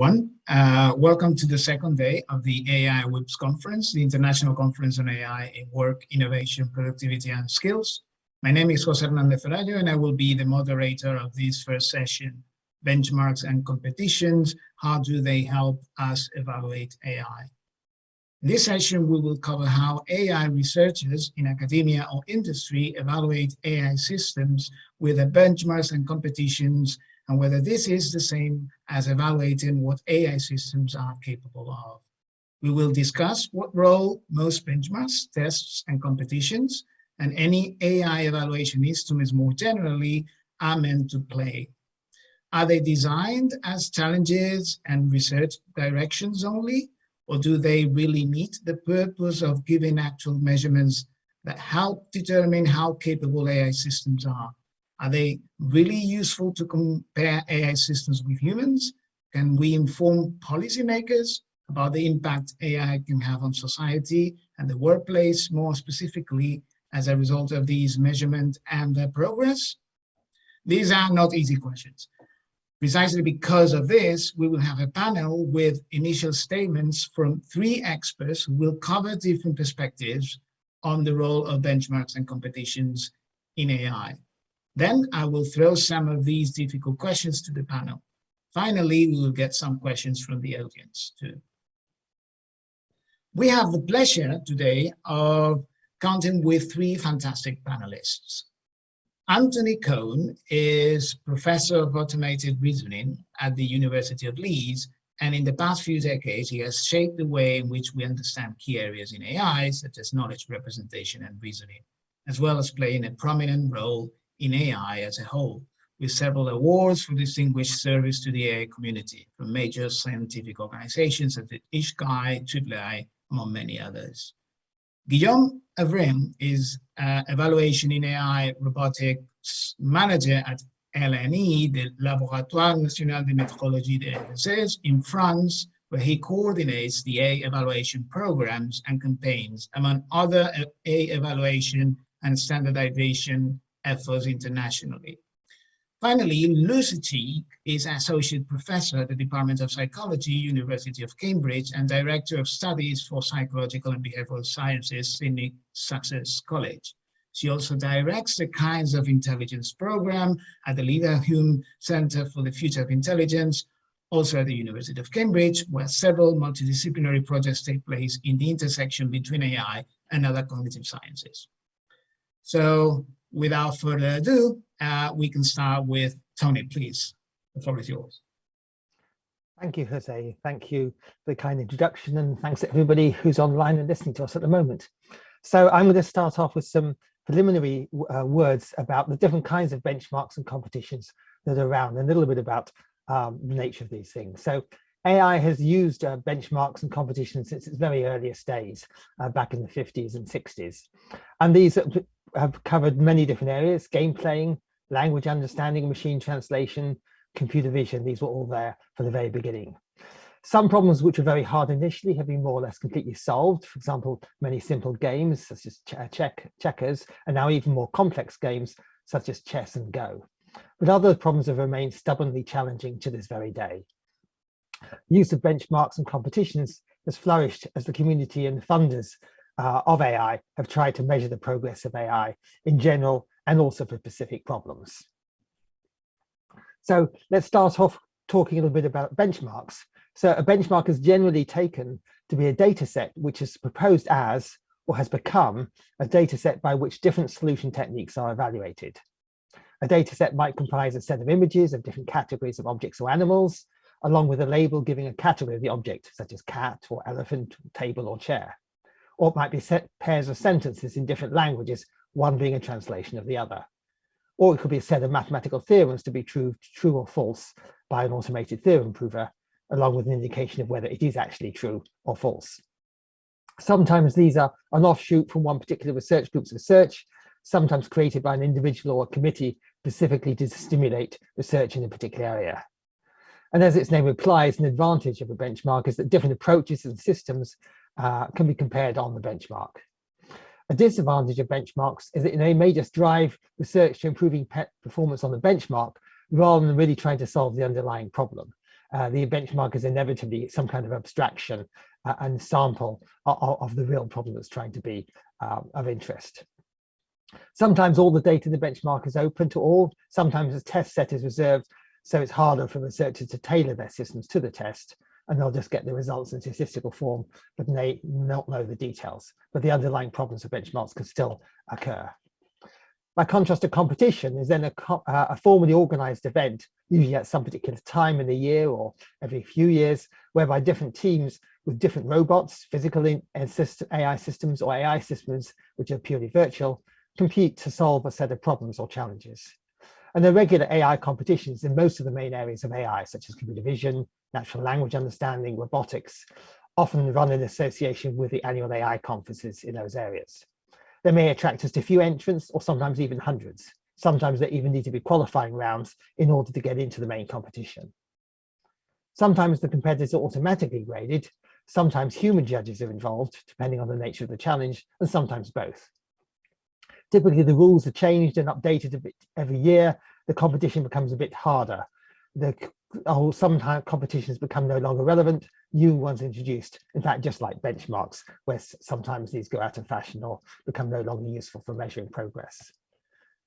Welcome to the second day of the AI WIPS conference, the International Conference on AI in Work, Innovation, Productivity and Skills. My name is José Hernandez-Orallo and I will be the moderator of this first session, Benchmarks and Competitions, How do they help us evaluate AI? In this session, we will cover how AI researchers in academia or industry evaluate AI systems with the benchmarks and competitions, and whether this is the same as evaluating what AI systems are capable of. We will discuss what role most benchmarks, tests, and competitions, and any AI evaluation instruments more generally are meant to play. Are they designed as challenges and research directions only, or do they really meet the purpose of giving actual measurements that help determine how capable AI systems are? Are they really useful to compare AI systems with humans? Can we inform policymakers about the impact AI can have on society and the workplace, more specifically as a result of these measurements and their progress? These are not easy questions. Precisely because of this, we will have a panel with initial statements from 3 experts who will cover different perspectives on the role of benchmarks and competitions in AI. Then I will throw some of these difficult questions to the panel. Finally, we will get some questions from the audience too. We have the pleasure today of counting with 3 fantastic panelists. Anthony Cohn is Professor of Automated Reasoning at the University of Leeds, and in the past few decades, he has shaped the way in which we understand key areas in AI, such as knowledge representation and reasoning, as well as playing a prominent role in AI as a whole, with several awards for distinguished service to the AI community from major scientific organizations such as ISHCAI, AAA, among many others. Guillaume Avrim is Evaluation in AI Robotics Manager at LNE, the Laboratoire National de Métrologie des in France, where he coordinates the AI evaluation programs and campaigns, among other AI evaluation and standardization efforts internationally. Finally, Lucy Cheek is Associate Professor at the Department of Psychology, University of Cambridge, and Director of Studies for Psychological and Behavioral Sciences, Sydney Sussex College. She also directs the Kinds of Intelligence program at the Leverhulme Center for the Future of Intelligence, also at the University of Cambridge, where several multidisciplinary projects take place in the intersection between AI and other cognitive sciences. So, without further ado, we can start with Tony, please. The floor is yours. Thank you, Jose. Thank you for the kind introduction, and thanks to everybody who's online and listening to us at the moment. So I'm going to start off with some preliminary words about the different kinds of benchmarks and competitions that are around, and a little bit about the nature of these things. So AI has used benchmarks and competitions since its very earliest days, back in the 50s and 60s. And these have covered many different areas: game playing, language understanding, machine translation, computer vision. These were all there from the very beginning. Some problems which were very hard initially have been more or less completely solved. For example, many simple games such as checkers, and now even more complex games such as chess and Go. But other problems have remained stubbornly challenging to this very day. Use of benchmarks and competitions has flourished as the community and funders of AI have tried to measure the progress of AI in general and also for specific problems. So let's start off talking a little bit about benchmarks. So a benchmark is generally taken to be a data set which is proposed as or has become a data set by which different solution techniques are evaluated. A data set might comprise a set of images of different categories of objects or animals, along with a label giving a category of the object, such as cat or elephant, table or chair. Or it might be pairs of sentences in different languages, one being a translation of the other. Or it could be a set of mathematical theorems to be true or false by an automated theorem prover, along with an indication of whether it is actually true or false. Sometimes these are an offshoot from one particular research group's research, sometimes created by an individual or a committee specifically to stimulate research in a particular area. And as its name implies, an advantage of a benchmark is that different approaches and systems can be compared on the benchmark. A disadvantage of benchmarks is that they may just drive research to improving performance on the benchmark rather than really trying to solve the underlying problem. the benchmark is inevitably some kind of abstraction and sample of the real problem that's trying to be of interest. Sometimes all the data in the benchmark is open to all. Sometimes the test set is reserved, so it's harder for researchers to tailor their systems to the test, and they'll just get the results in statistical form, but they not know the details. But the underlying problems of benchmarks can still occur. By contrast to competition, is then a formally organized event, usually at some particular time in the year or every few years, whereby different teams with different robots, physical AI systems or AI systems, which are purely virtual, compete to solve a set of problems or challenges. And there are regular AI competitions in most of the main areas of AI, such as computer vision, natural language understanding, robotics, often run in association with the annual AI conferences in those areas. They may attract just a few entrants or sometimes even hundreds. Sometimes there even need to be qualifying rounds in order to get into the main competition. Sometimes the competitors are automatically graded. Sometimes human judges are involved, depending on the nature of the challenge, and sometimes both. Typically, the rules are changed and updated a bit every year. The competition becomes a bit harder. Sometimes competitions become no longer relevant, new ones introduced, in fact, just like benchmarks, where sometimes these go out of fashion or become no longer useful for measuring progress.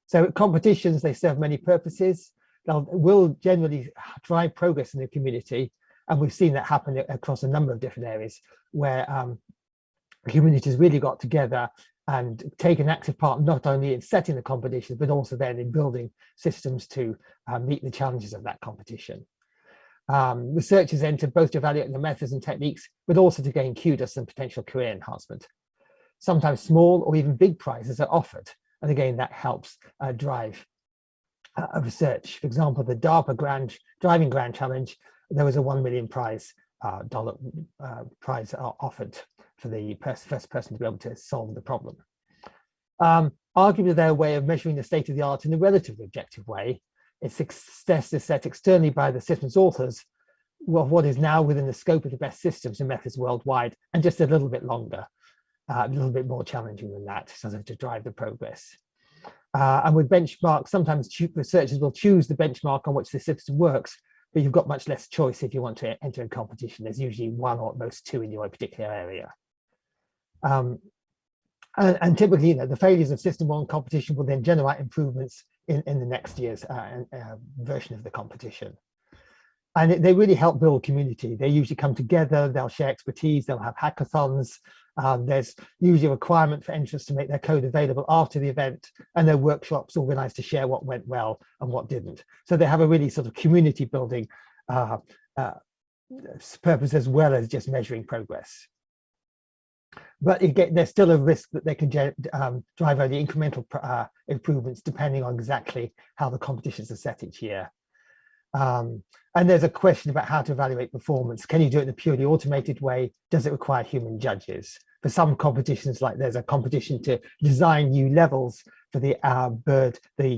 So competitions, they serve many purposes. They will generally drive progress in the community, and we've seen that happen across a number of different areas where communities really got together and take an active part not only in setting the competition, but also then in building systems to meet the challenges of that competition. Researchers enter both to evaluate the methods and techniques, but also to gain kudos and potential career enhancement. Sometimes small or even big prizes are offered, and again, that helps drive research. For example, the DARPA Driving Grand Challenge, there was a $1 million prize offered for the first person to be able to solve the problem. Arguably, they're a way of measuring the state of the art in a relatively objective way. It's set externally by the system's authors of what is now within the scope of the best systems and methods worldwide, and just a little bit longer, a little bit more challenging than that, so as to drive the progress. And with benchmarks, sometimes researchers will choose the benchmark on which the system works, but you've got much less choice if you want to enter a competition. There's usually one or at most two in your particular area. And typically, the failures of system one competition will then generate improvements in the next year's version of the competition. And they really help build community. They usually come together, they'll share expertise, they'll have hackathons. There's usually a requirement for entrants to make their code available after the event, and their workshops organized to share what went well and what didn't. So they have a really sort of community building purpose as well as just measuring progress. But there's still a risk that they can drive only incremental improvements depending on exactly how the competitions are set each year. And there's a question about how to evaluate performance. Can you do it in a purely automated way? Does it require human judges? For some competitions, like there's a competition to design new levels for the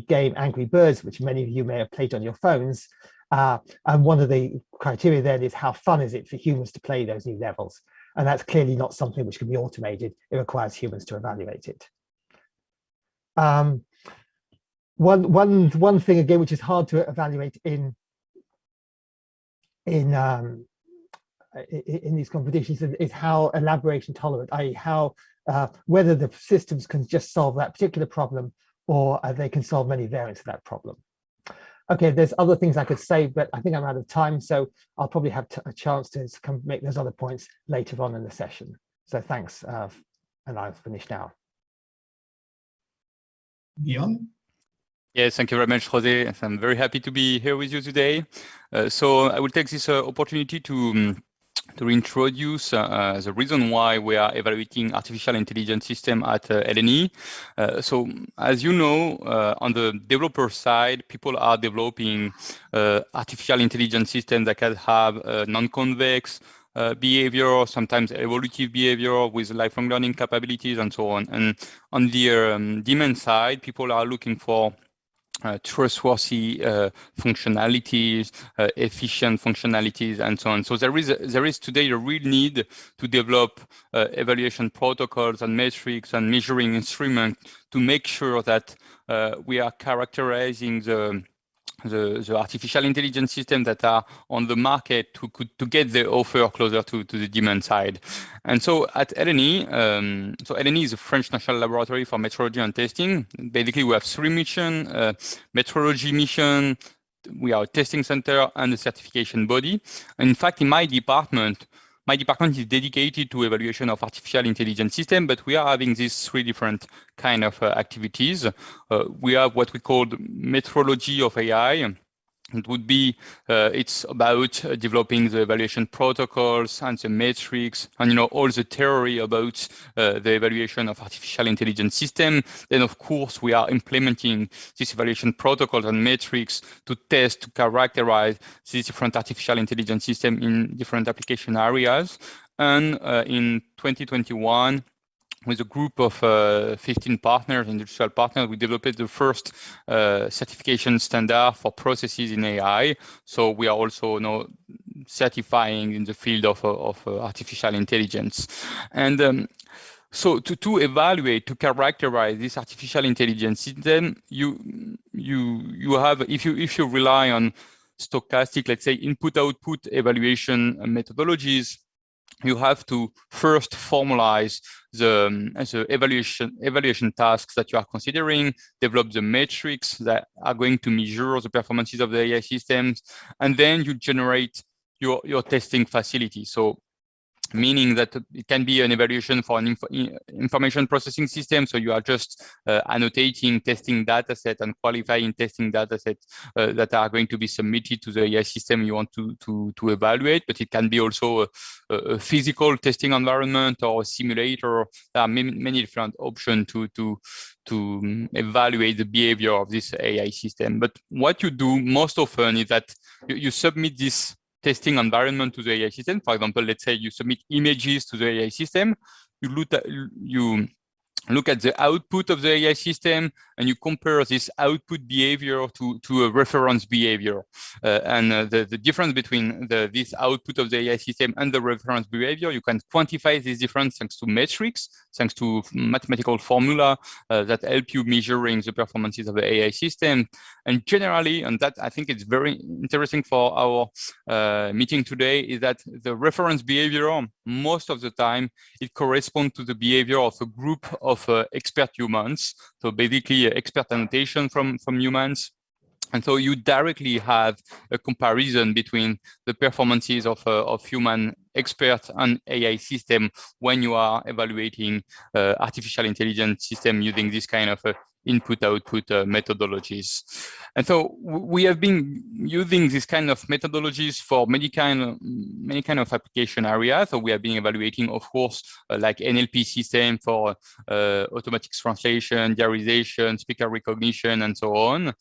game Angry Birds, which many of you may have played on your phones. And one of the criteria then is how fun is it for humans to play those new levels? And that's clearly not something which can be automated. It requires humans to evaluate it. One thing again, which is hard to evaluate in these competitions is how elaboration tolerant, i.e. how whether the systems can just solve that particular problem or they can solve many variants of that problem. Okay, there's other things I could say, but I think I'm out of time, so I'll probably have a chance to come make those other points later on in the session. So thanks, and I've finished now. Bjorn? Yes, thank you very much, José. I'm very happy to be here with you today. So I will take this opportunity to introduce the reason why we are evaluating artificial intelligence system at LNE. So as you know, on the developer side, people are developing artificial intelligence systems that can have non-convex behavior, sometimes evolutive behavior with lifelong learning capabilities and so on. And on the demand side, people are looking for trustworthy functionalities, efficient functionalities, and so on. So there is today a real need to develop evaluation protocols and metrics and measuring instruments to make sure that we are characterizing the the artificial intelligence systems that are on the market to get the offer closer to the demand side. And so at LNE, so LNE is a French national laboratory for metrology and testing. Basically, we have 3 missions: metrology mission, we are a testing center, and a certification body. And in fact, in my department is dedicated to evaluation of artificial intelligence system, but we are having these 3 different kind of activities. We have what we call Métrologie of AI. It would be, it's about developing the evaluation protocols and the metrics and, all the theory about the evaluation of artificial intelligence system. Then, of course, we are implementing these evaluation protocols and metrics to test, to characterize these different artificial intelligence system in different application areas. And in 2021, with a group of 15 partners, industrial partners, we developed the first certification standard for processes in AI. So we are also certifying in the field of artificial intelligence. And so to evaluate, to characterize this artificial intelligence system, you have, if you rely on stochastic, let's say, input-output evaluation methodologies, you have to first formalize the evaluation tasks that you are considering, develop the metrics that are going to measure the performances of the AI systems, and then you generate your testing facility. So meaning that it can be an evaluation for an information processing system. So you are just annotating testing dataset and qualifying testing datasets that are going to be submitted to the AI system you want to evaluate. But it can be also a physical testing environment or a simulator. There are many different options to evaluate the behavior of this AI system. But what you do most often is that you submit this testing environment to the AI system. For example, let's say you submit images to the AI system. You look at the output of the AI system, and you compare this output behavior to a reference behavior. The difference between this output of the AI system and the reference behavior, you can quantify this difference thanks to metrics, thanks to mathematical formula that help you measuring the performances of the AI system. And generally, and that I think it's very interesting for our meeting today, is that the reference behavior, most of the time, it corresponds to the behavior of a group of expert humans. So basically expert annotation from humans. And so you directly have a comparison between the performances of human experts and AI system when you are evaluating artificial intelligence system using this kind of input-output methodologies. And so we have been using this kind of methodologies for many kind of application areas. So we have been evaluating, of course, like NLP system for automatic translation, diarization, speaker recognition, and so on.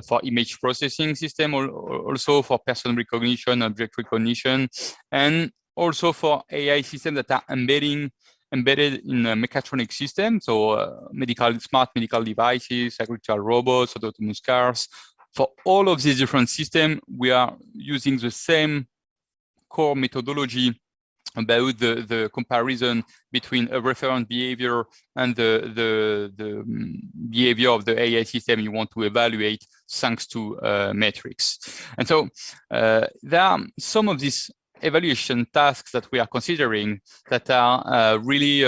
For image processing system, also for person recognition, object recognition, and also for AI systems that are embedded in a mechatronic system, so smart medical devices, agricultural robots, autonomous cars. For all of these different systems, we are using the same core methodology about the comparison between a reference behavior and the behavior of the AI system you want to evaluate thanks to metrics. And so there are some of these evaluation tasks that we are considering that are really,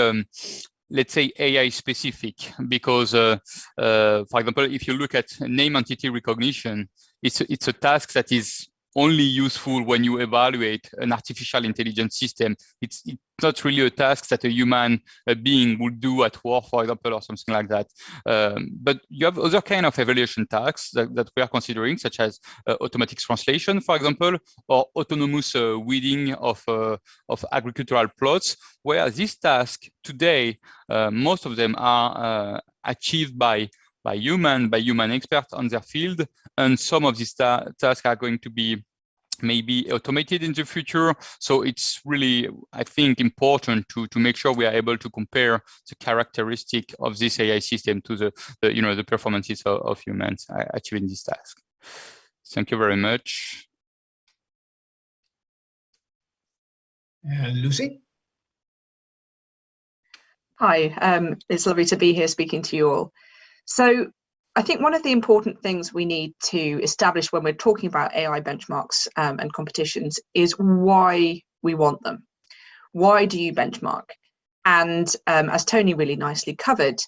let's say, AI specific, because, for example, if you look at name entity recognition, it's a task that is only useful when you evaluate an artificial intelligence system. It's not really a task that a human being would do at work, for example, or something like that. But you have other kind of evaluation tasks that we are considering, such as automatic translation, for example, or autonomous weeding of agricultural plots, where this task today, most of them are achieved by human experts on their field, and some of these tasks are going to be maybe automated in the future. So it's really, I think, important to make sure we are able to compare the characteristic of this AI system to the performances of humans achieving this task. Thank you very much. Lucy? Hi, it's lovely to be here speaking to you all. So I think one of the important things we need to establish when we're talking about AI benchmarks and competitions is why we want them. Why do you benchmark? And as Tony really nicely covered,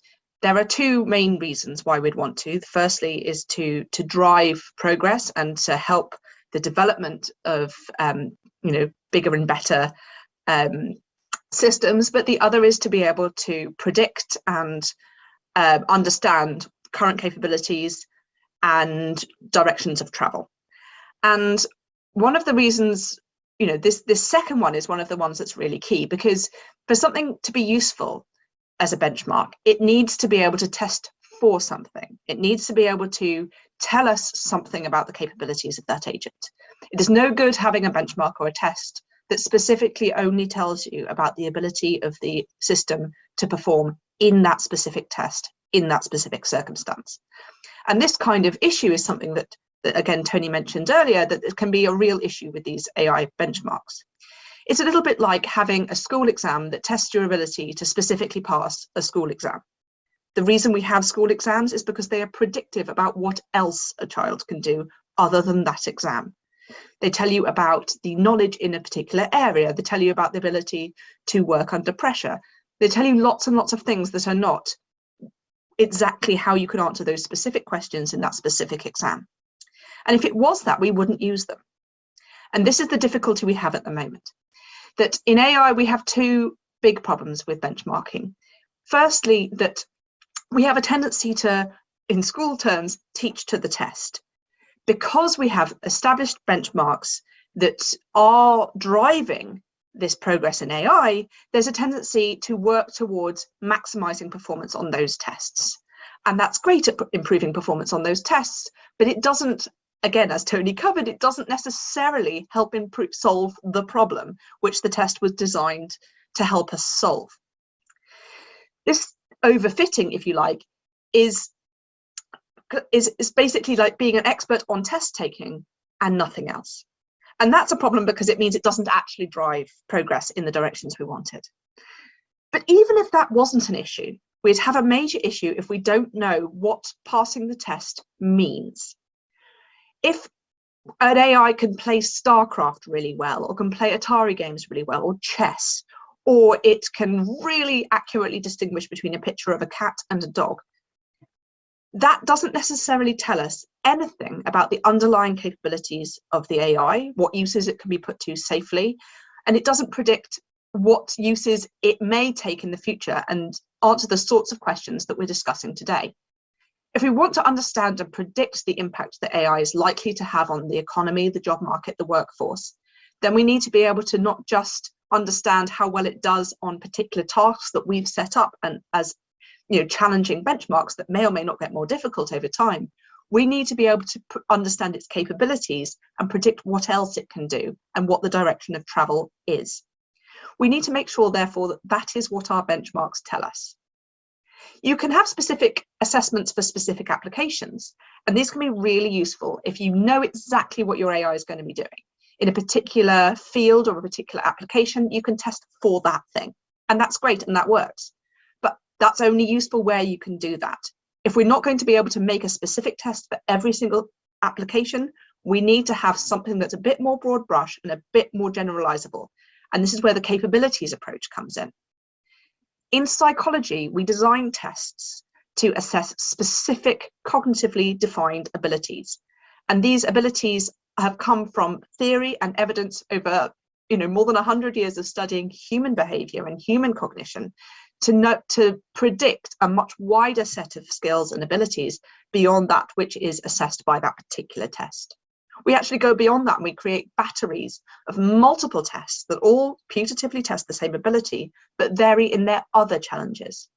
there are two main reasons why we'd want to. Firstly is to drive progress and to help the development of bigger and better systems, but the other is to be able to predict and understand current capabilities and directions of travel. And one of the reasons, this second one is one of the ones that's really key, because for something to be useful as a benchmark, it needs to be able to test for something. It needs to be able to tell us something about the capabilities of that agent. It is no good having a benchmark or a test that specifically only tells you about the ability of the system to perform in that specific test, in that specific circumstance. And this kind of issue is something that again, Tony mentioned earlier, that it can be a real issue with these AI benchmarks. It's a little bit like having a school exam that tests your ability to specifically pass a school exam. The reason we have school exams is because they are predictive about what else a child can do other than that exam. They tell you about the knowledge in a particular area. They tell you about the ability to work under pressure. They tell you lots and lots of things that are not exactly how you can answer those specific questions in that specific exam. And if it was that, we wouldn't use them. And this is the difficulty we have at the moment, that in AI, we have two big problems with benchmarking. Firstly, that we have a tendency to, in school terms, teach to the test. Because we have established benchmarks that are driving this progress in AI, there's a tendency to work towards maximizing performance on those tests. And that's great at improving performance on those tests, but it doesn't, again, as Tony covered, it doesn't necessarily help solve the problem which the test was designed to help us solve. This overfitting, if you like, is basically like being an expert on test taking and nothing else. And that's a problem because it means it doesn't actually drive progress in the directions we wanted. But even if that wasn't an issue, we'd have a major issue if we don't know what passing the test means. If an AI can play StarCraft really well, or can play Atari games really well, or chess, or it can really accurately distinguish between a picture of a cat and a dog, that doesn't necessarily tell us anything about the underlying capabilities of the AI, what uses it can be put to safely, and it doesn't predict what uses it may take in the future and answer the sorts of questions that we're discussing today. If we want to understand and predict the impact that AI is likely to have on the economy, the job market, the workforce, then we need to be able to not just understand how well it does on particular tasks that we've set up and as challenging benchmarks that may or may not get more difficult over time. We need to be able to understand its capabilities and predict what else it can do and what the direction of travel is. We need to make sure, therefore, that that is what our benchmarks tell us. You can have specific assessments for specific applications, and these can be really useful if you know exactly what your AI is going to be doing. In a particular field or a particular application, you can test for that thing, and that's great and that works. But that's only useful where you can do that. If we're not going to be able to make a specific test for every single application, we need to have something that's a bit more broad brush and a bit more generalizable. And this is where the capabilities approach comes in. In psychology, we design tests to assess specific cognitively defined abilities. And these abilities have come from theory and evidence over more than 100 years of studying human behavior and human cognition to predict a much wider set of skills and abilities beyond that which is assessed by that particular test. We actually go beyond that and we create batteries of multiple tests that all putatively test the same ability, but vary in their other challenges.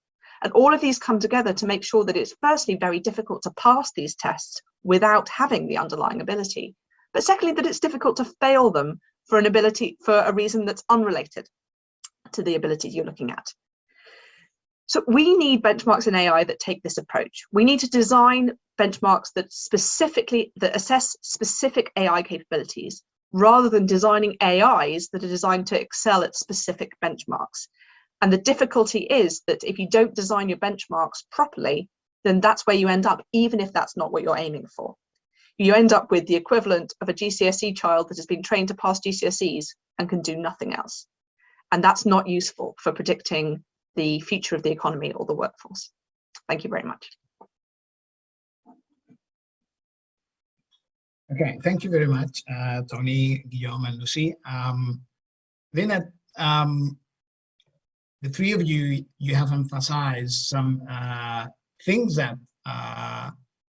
And all of these come together to make sure that it's firstly very difficult to pass these tests without having the underlying ability, but secondly, that it's difficult to fail them for a reason that's unrelated to the ability you're looking at. So we need benchmarks in AI that take this approach. We need to design benchmarks that assess specific AI capabilities, rather than designing AIs that are designed to excel at specific benchmarks. And the difficulty is that if you don't design your benchmarks properly, then that's where you end up, even if that's not what you're aiming for. You end up with the equivalent of a GCSE child that has been trained to pass GCSEs and can do nothing else. And that's not useful for predicting the future of the economy or the workforce. Thank you very much. Okay, thank you very much, Tony, Guillaume, and Lucy. Then the three of you, you have emphasized some things that,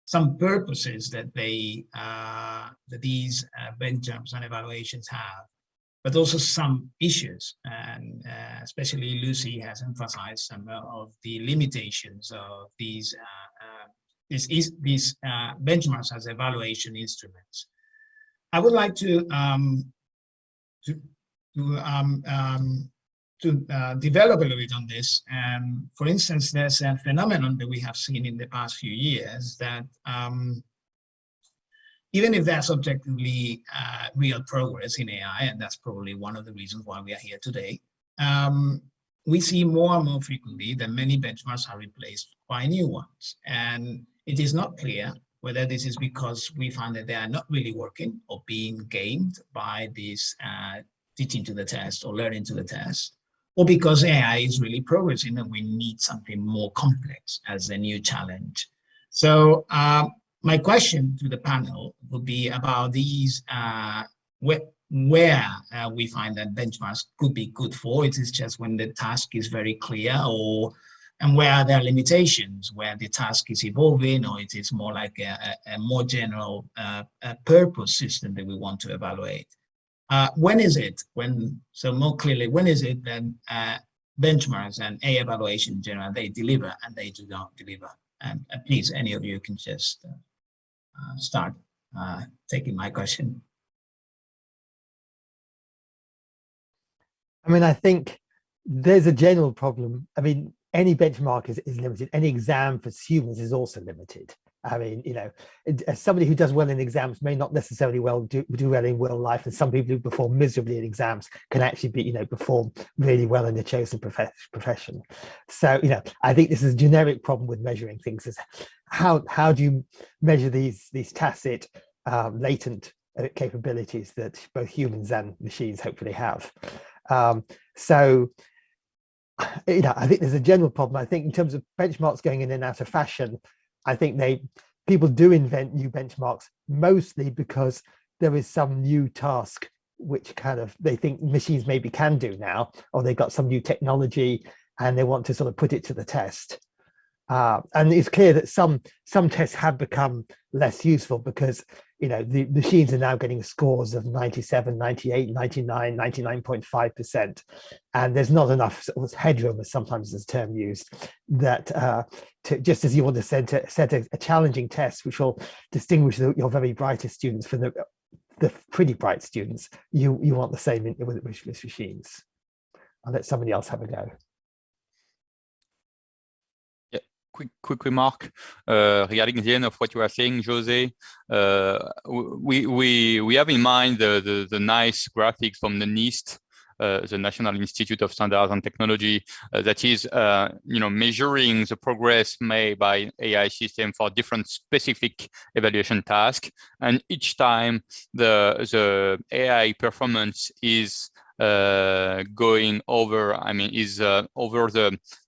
some purposes that they, that these benchmarks and evaluations have, but also some issues, and especially Lucy has emphasized some of the limitations of these benchmarks as evaluation instruments. I would like to develop a little bit on this. For instance, there's a phenomenon that we have seen in the past few years that even if there's objectively real progress in AI, and that's probably one of the reasons why we are here today, we see more and more frequently that many benchmarks are replaced by new ones. And it is not clear whether this is because we find that they are not really working or being gamed by this teaching to the test or learning to the test, or because AI is really progressing and we need something more complex as a new challenge. So my question to the panel would be about these, where we find that benchmarks could be good for. It is just when the task is very clear, and where are there limitations, where the task is evolving, or it is more like a more general purpose system that we want to evaluate. When is it, so more clearly, when is it that benchmarks and AI evaluation in general, they deliver and they do not deliver? And please, any of you can just start taking my question. I mean, I think there's a general problem. I mean, any benchmark is limited. Any exam for humans is also limited. I mean, you know, as somebody who does well in exams may not necessarily do well in real life, and some people who perform miserably in exams can actually be, you know, perform really well in their chosen profession. So, you know, I think this is a generic problem with measuring things: is how do you measure these tacit, latent capabilities that both humans and machines hopefully have. So, you know, I think there's a general problem. I think in terms of benchmarks going in and out of fashion, I think people do invent new benchmarks mostly because there is some new task which kind of they think machines maybe can do now, or they got some new technology and they want to sort of put it to the test. And it's clear that some tests have become less useful because, you know, the machines are now getting scores of 97, 98, 99, 99.5%. And there's not enough sort of headroom, as sometimes is the term used, that just as you want to set a challenging test, which will distinguish your very brightest students from the pretty bright students, you want the same with machines. I'll let somebody else have a go. Quick remark regarding the end of what you are saying, Jose. We have in mind the nice graphics from the NIST, the National Institute of Standards and Technology, that is, you know, measuring the progress made by AI system for different specific evaluation tasks, and each time the AI performance is going over, I mean, is over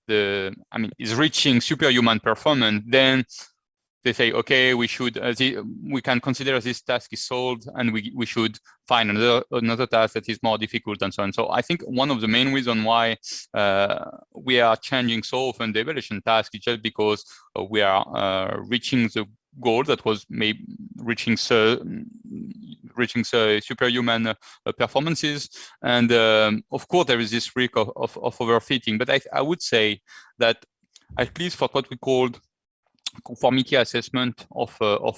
is reaching superhuman performance, then they say, okay, we should, we can consider this task is solved, and we should find another task that is more difficult, and so on. So I think one of the main reasons why we are changing so often the evaluation task is just because we are reaching the goal that was maybe reaching superhuman performances, and of course there is this risk of overfitting. But I would say that at least for what we called conformity assessment of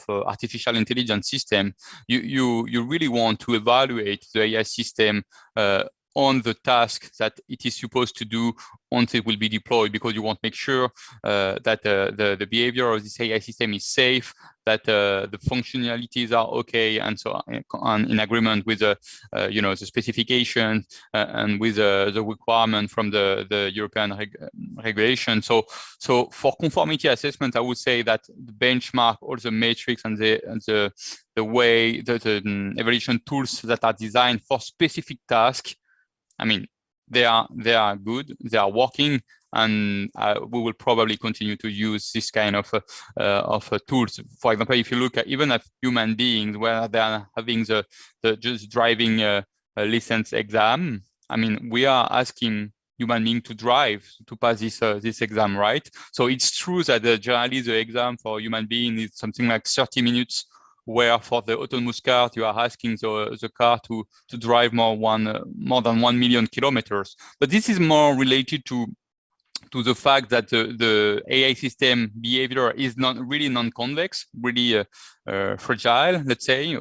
artificial intelligence system, you really want to evaluate the AI system on the task that it is supposed to do once it will be deployed, because you want to make sure that the behavior of this AI system is safe, that the functionalities are okay, and so on, in agreement with the specifications and with the requirement from the European regulation. So for conformity assessment, I would say that the benchmark, all the metrics and the way the evaluation tools that are designed for specific tasks, I mean, they are good, they are working, and we will probably continue to use this kind of tools. For example, if you look at even at human beings, where they are having the just driving license exam, I mean, we are asking human beings to drive to pass this exam, right? So it's true that generally the exam for human being is something like 30 minutes, where for the autonomous car, you are asking the car to drive more than 1 million kilometers. But this is more related to the fact that the AI system behavior is not really non-convex, really fragile, let's say,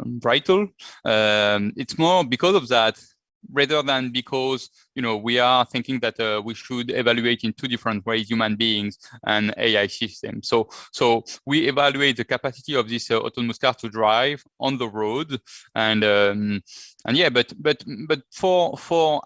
brittle. It's more because of that, rather than because we are thinking that we should evaluate in two different ways, human beings and AI systems. So we evaluate the capacity of this autonomous car to drive on the road, and yeah, but for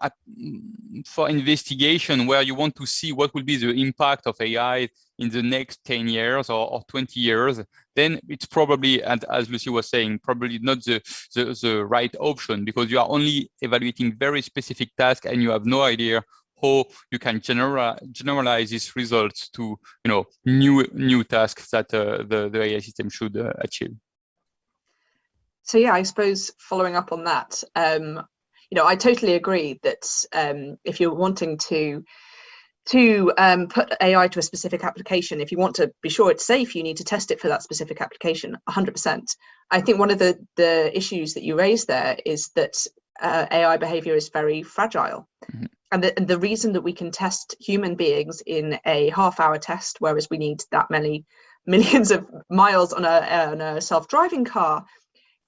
investigation, where you want to see what will be the impact of AI in the next 10 years or 20 years, then it's probably, and as Lucy was saying, probably not the right option, because you are only evaluating very specific tasks and you have no idea how you can generalize these results to new tasks that the AI system should achieve. So yeah, I suppose following up on that, I totally agree that if you're wanting to put AI to a specific application, if you want to be sure it's safe, you need to test it for that specific application 100%. I think one of the issues that you raised there is that AI behavior is very fragile. Mm-hmm. And the reason that we can test human beings in a half-hour test, whereas we need that many millions of miles on a self-driving car,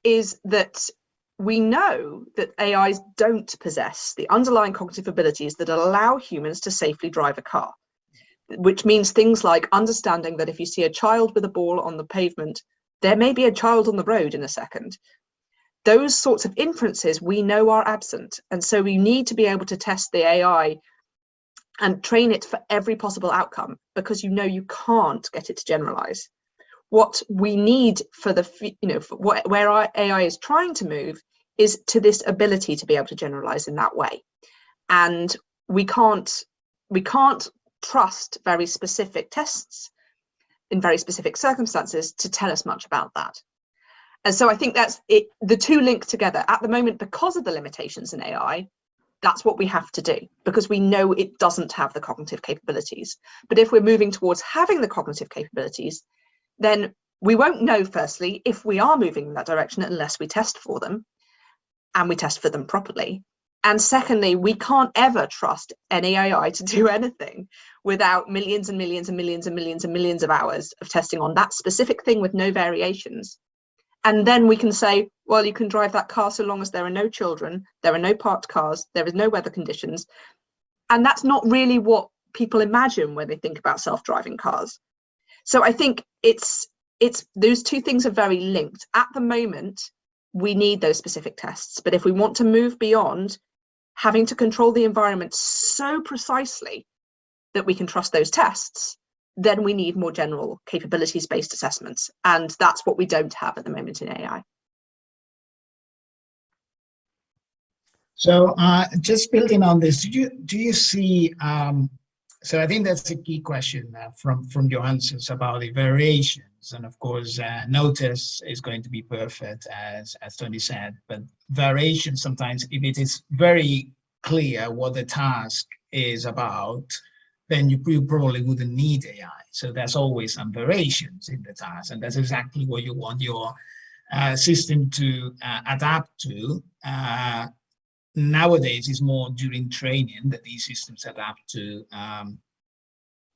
is that we know that AIs don't possess the underlying cognitive abilities that allow humans to safely drive a car, which means things like understanding that if you see a child with a ball on the pavement, there may be a child on the road in a second. Those sorts of inferences we know are absent. And so we need to be able to test the AI and train it for every possible outcome, because you can't get it to generalize. What we need for where our AI is trying to move is to this ability to be able to generalize in that way. And we can't trust very specific tests in very specific circumstances to tell us much about that. And so I think that's it. The two link together at the moment, because of the limitations in AI. That's what we have to do, because we know it doesn't have the cognitive capabilities. But if we're moving towards having the cognitive capabilities, then we won't know, firstly, if we are moving in that direction unless we test for them, and we test for them properly. And secondly, we can't ever trust any AI to do anything without millions and millions and millions and millions and millions of hours of testing on that specific thing with no variations. And then we can say, well, you can drive that car so long as there are no children, there are no parked cars, there is no weather conditions. And that's not really what people imagine when they think about self-driving cars. So I think it's those two things are very linked. At the moment, we need those specific tests. But if we want to move beyond having to control the environment so precisely that we can trust those tests, then we need more general capabilities-based assessments. And that's what we don't have at the moment in AI. So just building on this, do you see, so I think that's a key question from your answers about the variations. And of course, no test is going to be perfect, as Tony said, but variation sometimes, if it is very clear what the task is about, then you probably wouldn't need AI. So there's always some variations in the task, and that's exactly what you want your system to adapt to. Nowadays, it's more during training that these systems adapt to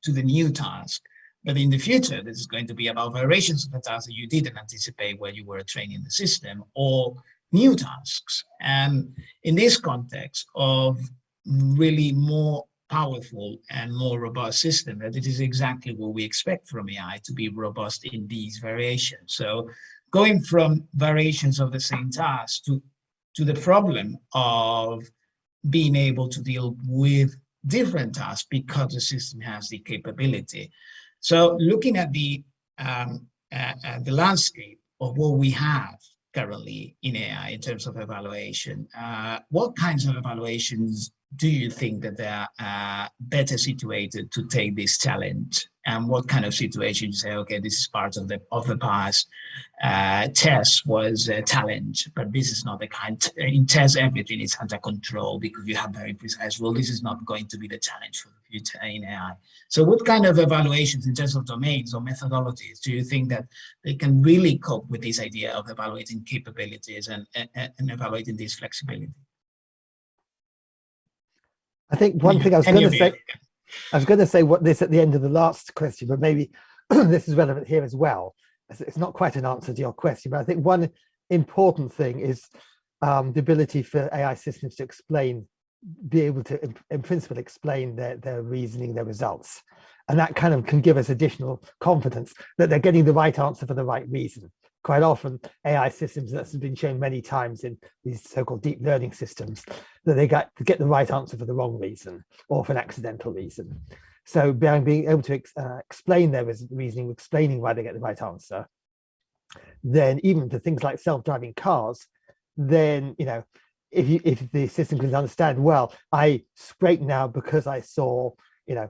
the new task. But in the future, this is going to be about variations of the task that you didn't anticipate when you were training the system, or new tasks. And in this context of really more powerful and more robust system, that it is exactly what we expect from AI, to be robust in these variations. So going from variations of the same task to the problem of being able to deal with different tasks because the system has the capability. So looking at the landscape of what we have currently in AI in terms of evaluation, what kinds of evaluations do you think that they are better situated to take this challenge? And what kind of situation you say, okay, this is part of the past. Test was a challenge, but this is not the kind. In test, everything is under control because you have very precise rules. This is not going to be the challenge for the future in AI. So what kind of evaluations in terms of domains or methodologies do you think that they can really cope with this idea of evaluating capabilities and evaluating this flexibility? I think one thing I was going to say what this at the end of the last question, but maybe this is relevant here as well. It's not quite an answer to your question, but I think one important thing is the ability for AI systems to be able to, in principle, explain their reasoning, their results. And that kind of can give us additional confidence that they're getting the right answer for the right reason. Quite often, AI systems, that's been shown many times in these so-called deep learning systems, that they get the right answer for the wrong reason or for an accidental reason. So being able to explain their reasoning, explaining why they get the right answer, then even for things like self-driving cars, then, you know, if the system can understand, well, I brake now because I saw, you know,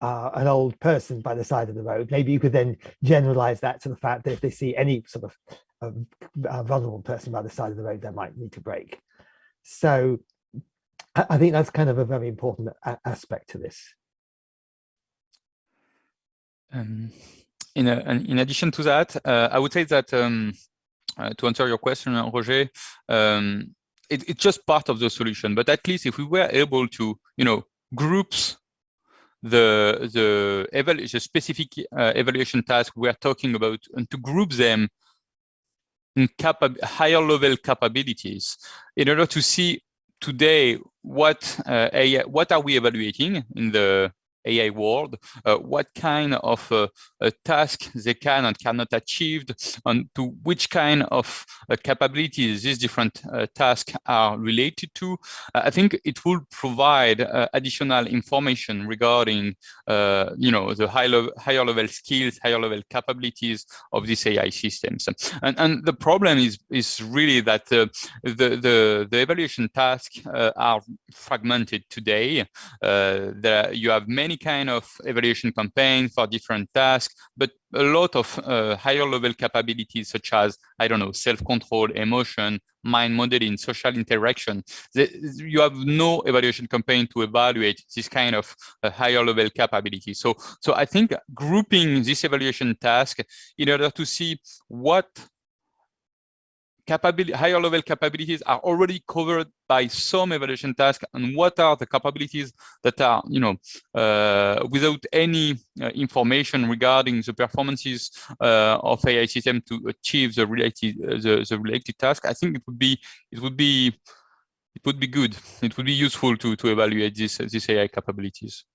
an old person by the side of the road, maybe you could then generalize that to the fact that if they see any sort of vulnerable person by the side of the road, they might need to brake. So I think that's kind of a very important aspect to this. In addition to that, I would say that to answer your question, Roger, it's just part of the solution. But at least if we were able to, you know, groups the specific evaluation task we are talking about, and to group them in higher level capabilities, in order to see today what are we evaluating in the AI world, what kind of task they can and cannot achieve, and to which kind of capabilities these different tasks are related to. I think it will provide additional information regarding, you know, the higher level skills, higher level capabilities of these AI systems. And the problem is really that the evaluation tasks are fragmented today. You have many kind of evaluation campaigns for different tasks, but a lot of higher level capabilities such as, I don't know, self-control, emotion, mind modeling, social interaction. You have no evaluation campaign to evaluate this kind of higher level capability. So I think grouping this evaluation task in order to see what higher level capabilities are already covered by some evaluation tasks, and what are the capabilities that are, you know, without any information regarding the performances of AI system to achieve the related task. I think it would be good. It would be useful to evaluate these AI capabilities.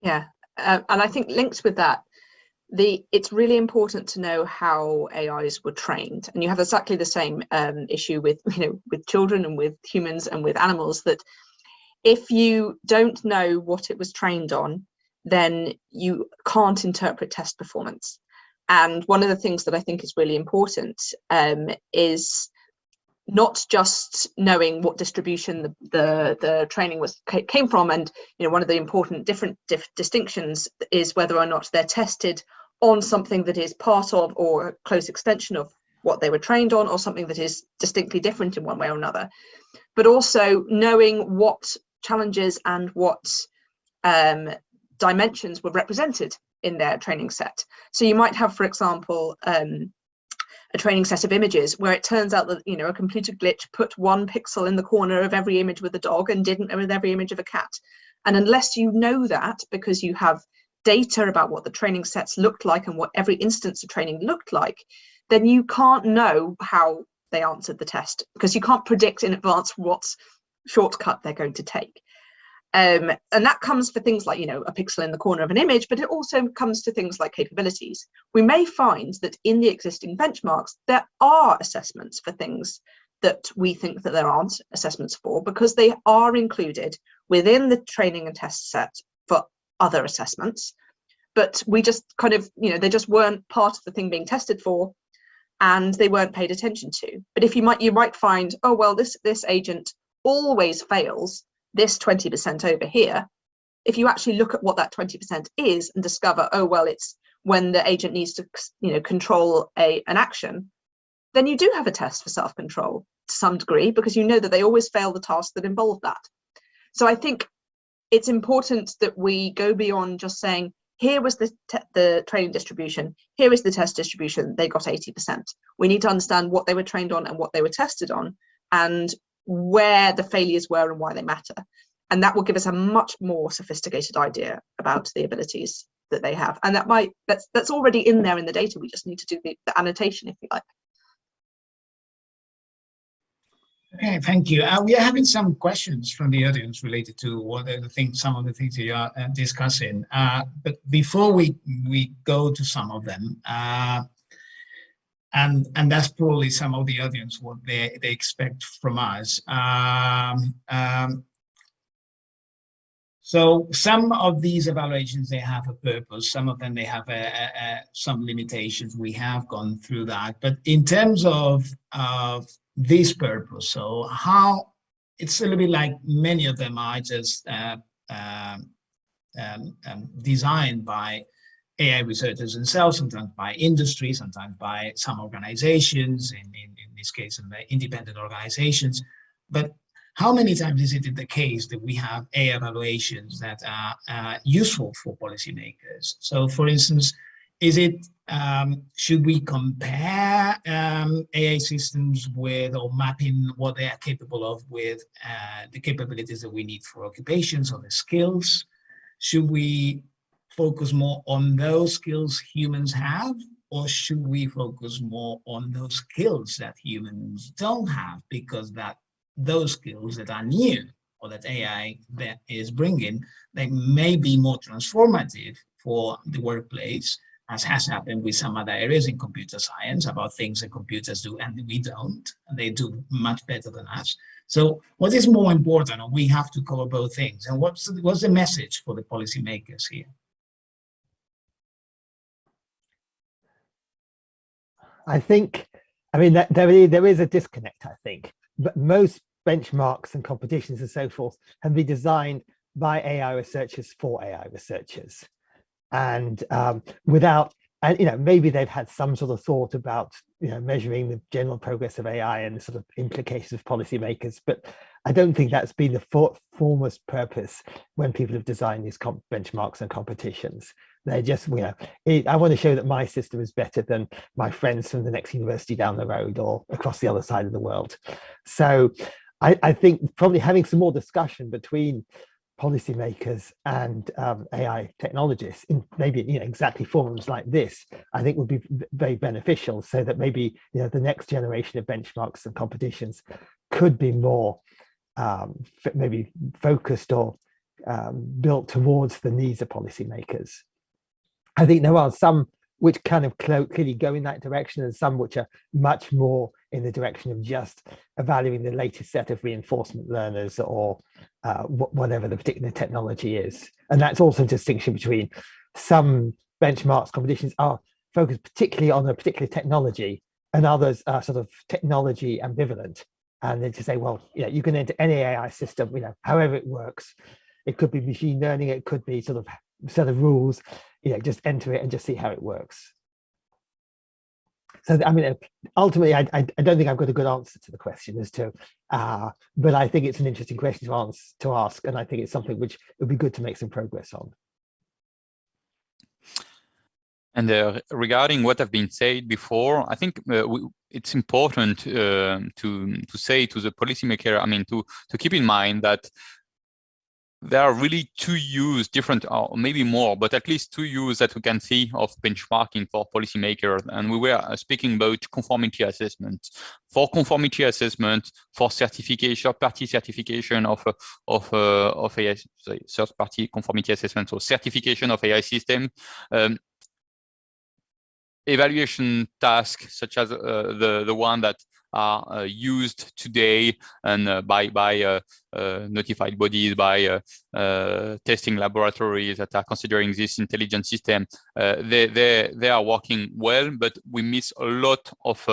Yeah, and I think linked with that, it's really important to know how AIs were trained, and you have exactly the same issue with, you know, with children and with humans and with animals, that if you don't know what it was trained on, then you can't interpret test performance. And one of the things that I think is really important is not just knowing what distribution the training came from, and, you know, one of the important different distinctions is whether or not they're tested on something that is part of or a close extension of what they were trained on, or something that is distinctly different in one way or another. But also knowing what challenges and what dimensions were represented in their training set. So you might have, for example, a training set of images where it turns out that, you know, a computer glitch put one pixel in the corner of every image with a dog and didn't with every image of a cat. And unless you know that, because you have data about what the training sets looked like and what every instance of training looked like, then you can't know how they answered the test, because you can't predict in advance what shortcut they're going to take. And that comes for things like, a pixel in the corner of an image, but it also comes to things like capabilities. We may find that in the existing benchmarks, there are assessments for things that we think that there aren't assessments for, because they are included within the training and test set for other assessments. But we just kind of, they just weren't part of the thing being tested for, and they weren't paid attention to. But if you might find, oh, well, this agent always fails this 20% over here. If you actually look at what that 20% is and discover, oh, well, it's when the agent needs to, control an action, then you do have a test for self-control to some degree, because you know that they always fail the tasks that involve that. So I think it's important that we go beyond just saying, here was the training distribution, here is the test distribution, they got 80%. We need to understand what they were trained on and what they were tested on, and where the failures were and why they matter. And that will give us a much more sophisticated idea about the abilities that they have. And that's already in there in the data. We just need to do the annotation, if you like. Okay, thank you. We are having some questions from the audience related to some of the things that you are discussing. But before we go to some of them, and that's probably some of the audience, what they expect from us. So some of these evaluations, they have a purpose. Some of them, they have some limitations. We have gone through that. But in terms of this purpose, so how, it's a little bit like many of them are just designed by AI researchers themselves, sometimes by industry, sometimes by some organizations, in this case, independent organizations. But how many times is it the case that we have AI evaluations that are useful for policymakers? So, for instance, is it, should we compare AI systems with, or mapping what they are capable of with the capabilities that we need for occupations or the skills? Should we focus more on those skills humans have, or should we focus more on those skills that humans don't have, because those skills that are new or that AI that is bringing, they may be more transformative for the workplace, as has happened with some other areas in computer science, about things that computers do and we don't, and they do much better than us. So what is more important? We have to cover both things. And what's the message for the policymakers here? I think, there is a disconnect, I think. But most benchmarks and competitions and so forth have been designed by AI researchers for AI researchers. And maybe they've had some sort of thought about, measuring the general progress of AI and the sort of implications of policymakers. But I don't think that's been the foremost purpose when people have designed these benchmarks and competitions. They're just, I want to show that my system is better than my friends from the next university down the road or across the other side of the world. So I think probably having some more discussion between policymakers and AI technologists in maybe exactly forums like this, I think would be very beneficial, so that maybe the next generation of benchmarks and competitions could be more maybe focused or built towards the needs of policymakers. I think there are some which kind of clearly go in that direction, and some which are much more in the direction of just evaluating the latest set of reinforcement learners or whatever the particular technology is. And that's also a distinction between some benchmarks competitions are focused particularly on a particular technology, and others are sort of technology ambivalent. And they just say, well, you can enter any AI system, however it works. It could be machine learning, it could be sort of set of rules, just enter it and just see how it works. So, ultimately, I don't think I've got a good answer to the question as to, but I think it's an interesting question to ask, and I think it's something which would be good to make some progress on. And regarding what have been said before, I think it's important to say to the policymaker, to keep in mind that there are really two use different, or maybe more, but at least two use that we can see of benchmarking for policymakers. And we were speaking about conformity assessment. For conformity assessment, for certification, party certification of AI, third-party conformity assessment, so certification of AI system, evaluation tasks such as the one that are used today and by notified bodies, by testing laboratories that are considering this intelligent system. They are working well, but we miss a lot of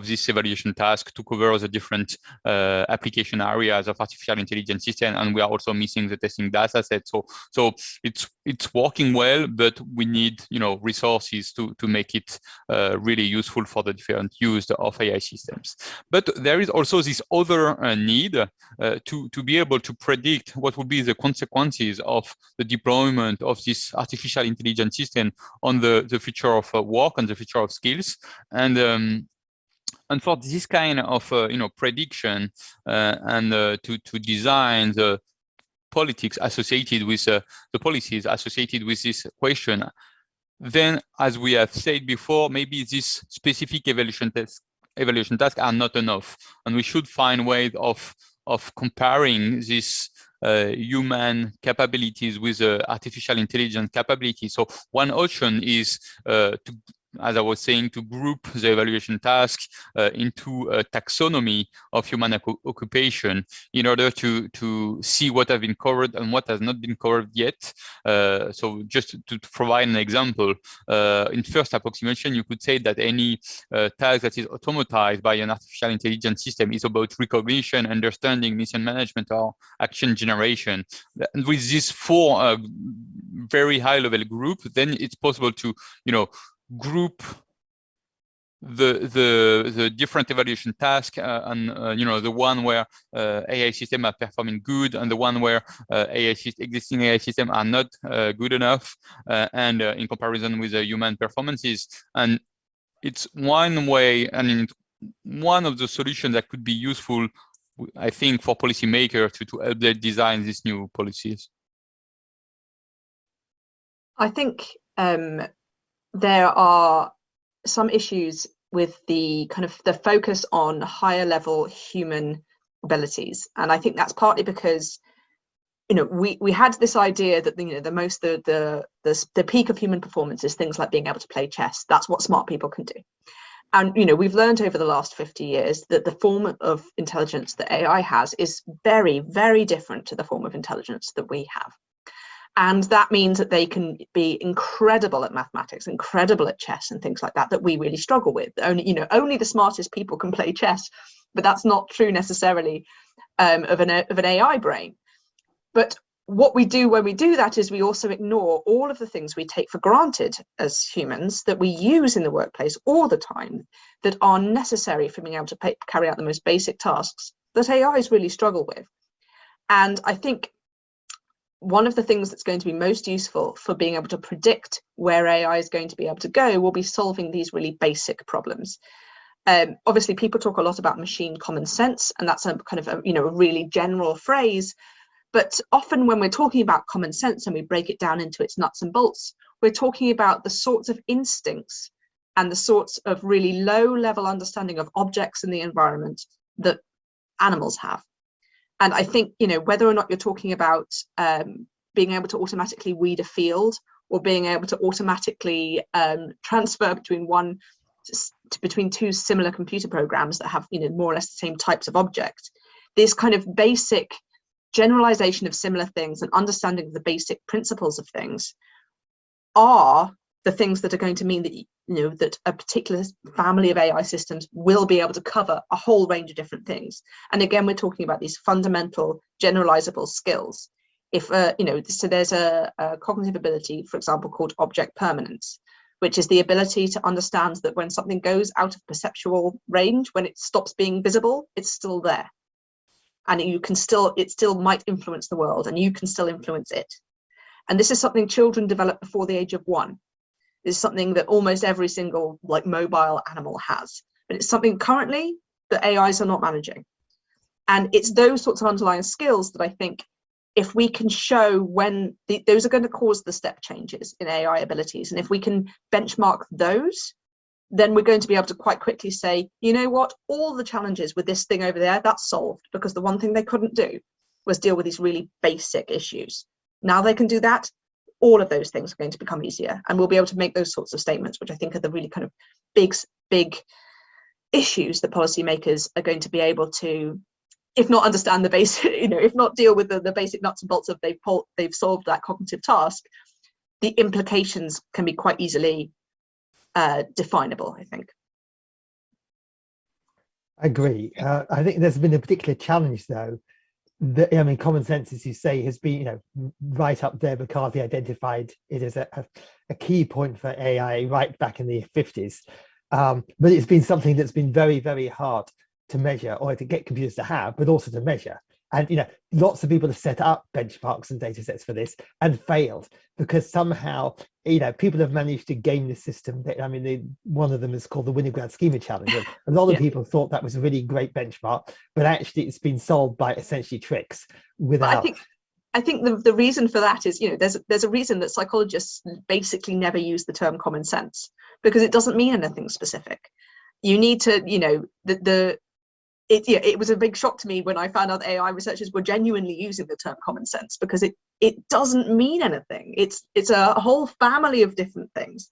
this evaluation task to cover the different application areas of artificial intelligence system, and we are also missing the testing data set. So it's working well, but we need resources to make it really useful for the different use of AI systems. But there is also this other need to be able to predict what would be the consequences of the deployment of this artificial intelligence system on the future of work and the future of skills. And for this kind of prediction and to design the politics associated with the policies associated with this question, then, as we have said before, maybe this specific evaluation tasks are not enough, and we should find ways of comparing these human capabilities with artificial intelligence capabilities. So one option is as I was saying, to group the evaluation tasks into a taxonomy of human occupation in order to see what has been covered and what has not been covered yet. So just to provide an example, in first approximation, you could say that any task that is automatized by an artificial intelligence system is about recognition, understanding, mission management, or action generation. And with these four very high-level group, then it's possible to, group the different evaluation tasks and the one where AI systems are performing good and the one where existing AI systems are not good enough and in comparison with the human performances. And it's one way, one of the solutions that could be useful, I think, for policymakers to help them design these new policies. I think there are some issues with the the focus on higher level human abilities, and I think that's partly because we had this idea that the peak of human performance is things like being able to play chess. That's what smart people can do. And we've learned over the last 50 years that the form of intelligence that AI has is very, very different to the form of intelligence that we have. And that means that they can be incredible at mathematics, incredible at chess and things like that, that we really struggle with. Only the smartest people can play chess, but that's not true necessarily of an AI brain. But what we do when we do that is we also ignore all of the things we take for granted as humans that we use in the workplace all the time that are necessary for being able to carry out the most basic tasks that AIs really struggle with. And I think one of the things that's going to be most useful for being able to predict where AI is going to be able to go will be solving these really basic problems. Obviously, people talk a lot about machine common sense, and that's a a really general phrase. But often when we're talking about common sense and we break it down into its nuts and bolts, we're talking about the sorts of instincts and the sorts of really low-level understanding of objects in the environment that animals have. And I think, whether or not you're talking about being able to automatically weed a field or being able to automatically transfer between two similar computer programs that have, more or less the same types of objects, this kind of basic generalization of similar things and understanding of the basic principles of things are the things that are going to mean that that a particular family of AI systems will be able to cover a whole range of different things. And again, we're talking about these fundamental generalizable skills. If so there's a cognitive ability, for example, called object permanence, which is the ability to understand that when something goes out of perceptual range, when it stops being visible, it's still there. And it still might influence the world, and you can still influence it. And this is something children develop before the age of 1. This is something that almost every single mobile animal has, but it's something currently that AIs are not managing. And it's those sorts of underlying skills that I think, if we can show when those are going to cause the step changes in AI abilities, and if we can benchmark those, then we're going to be able to quite quickly say, you know what, all the challenges with this thing over there, that's solved, because the one thing they couldn't do was deal with these really basic issues. Now they can do that. All of those things are going to become easier, and we'll be able to make those sorts of statements, which I think are the really kind of big issues that policymakers are going to be able to, if not understand the basic, if not deal with the basic nuts and bolts of they've solved that cognitive task, the implications can be quite easily definable, I think. I agree. I think there's been a particular challenge, though. I mean, common sense, as you say, has been, right up there. McCarthy identified it as a key point for AI right back in the 50s. But it's been something that's been very, very hard to measure, or to get computers to have, but also to measure. And lots of people have set up benchmarks and data sets for this and failed, because somehow people have managed to game the system. I mean, one of them is called the Winograd Schema Challenge. A lot of people thought that was a really great benchmark, but actually it's been solved by essentially tricks without. I think the reason for that is, there's a reason that psychologists basically never use the term common sense, because it doesn't mean anything specific. You need to, it was a big shock to me when I found out that AI researchers were genuinely using the term common sense, because it doesn't mean anything. It's a whole family of different things.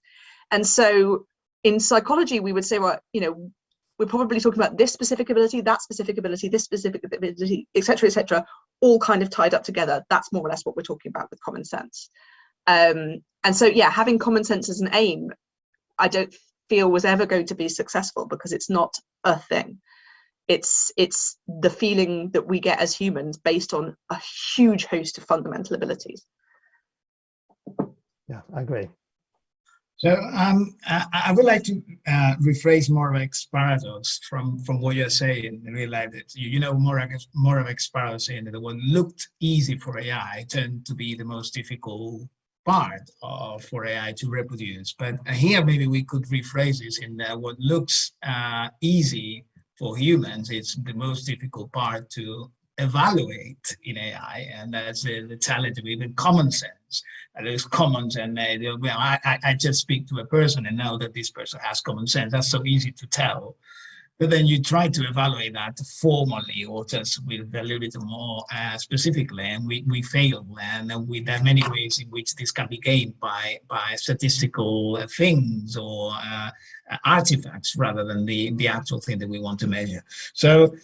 And so in psychology, we would say, well, we're probably talking about this specific ability, that specific ability, this specific ability, et cetera, all kind of tied up together. That's more or less what we're talking about with common sense. And so, yeah, having common sense as an aim, I don't feel was ever going to be successful, because it's not a thing. It's the feeling that we get as humans based on a huge host of fundamental abilities. Yeah, I agree. So I would like to rephrase Moravec's paradox from what you're saying, and realize that Moravec's paradox saying that what looked easy for AI turned to be the most difficult part for AI to reproduce. But here maybe we could rephrase this in that what looks easy for humans, it's the most difficult part to evaluate in AI, and that's the challenge with the common sense. There's common sense, I just speak to a person and know that this person has common sense. That's so easy to tell. But then you try to evaluate that formally, or just with a little bit more specifically, and we fail. And there are many ways in which this can be gained by statistical things or artifacts, rather than the actual thing that we want to measure. So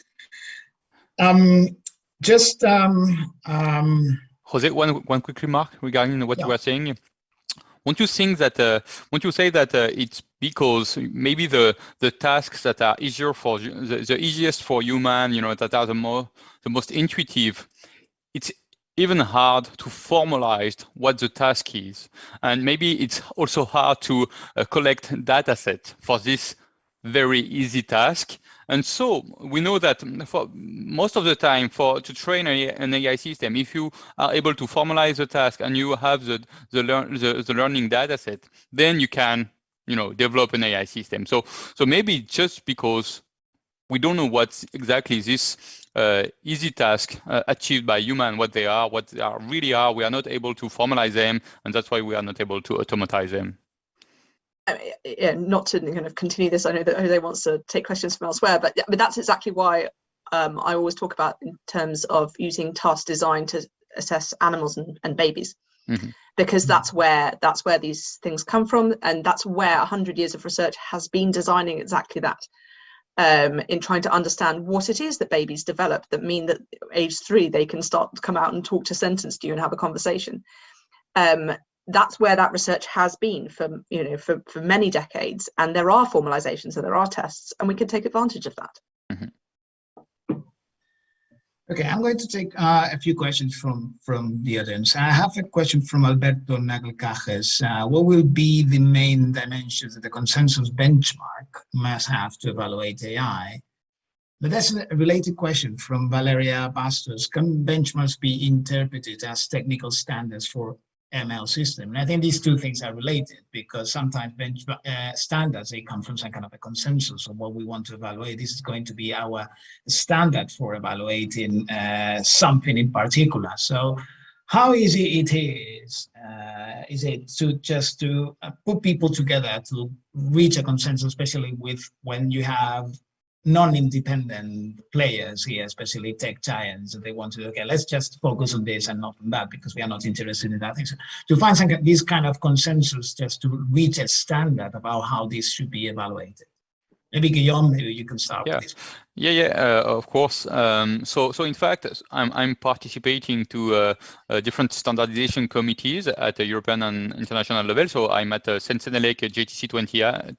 Jose, one quick remark regarding what you were saying. Won't you think that it's because maybe the tasks that are easier for the easiest for human, that are the most intuitive, it's even hard to formalize what the task is, and maybe it's also hard to collect data set for this very easy task. And so we know that for most of the time, to train an AI system, if you are able to formalize the task and you have the learning data set, then you can develop an AI system. So maybe just because we don't know what exactly this easy task achieved by human, what they really are, we are not able to formalize them, and that's why we are not able to automatize them. Not to kind of continue this, I know that Jose wants to take questions from elsewhere, but that's exactly why I always talk about in terms of using task design to assess animals and babies, because that's where these things come from, and that's where 100 years of research has been designing exactly that, in trying to understand what it is that babies develop that mean that age 3 they can start to come out and talk to sentence to you and have a conversation. That's where that research has been for many decades, and there are formalizations and there are tests, and we can take advantage of that. Okay, I'm going to take a few questions from the audience. I have a question from Alberto Nagelcajes. What will be the main dimensions that the consensus benchmark must have to evaluate AI? But that's a related question from Valeria Bastos. Can benchmarks be interpreted as technical standards for ML system? And I think these two things are related, because sometimes standards, they come from some kind of a consensus of what we want to evaluate. This is going to be our standard for evaluating something in particular. So how easy it is it to just to put people together to reach a consensus, especially when you have non-independent players here, especially tech giants, and they want to, okay, let's just focus on this and not on that because we are not interested in that. So to find this kind of consensus just to reach a standard about how this should be evaluated. Maybe Guillaume, maybe you can start with this. Of course. So in fact, I'm participating to different standardization committees at the European and international level. So I'm at Sensenelec JTC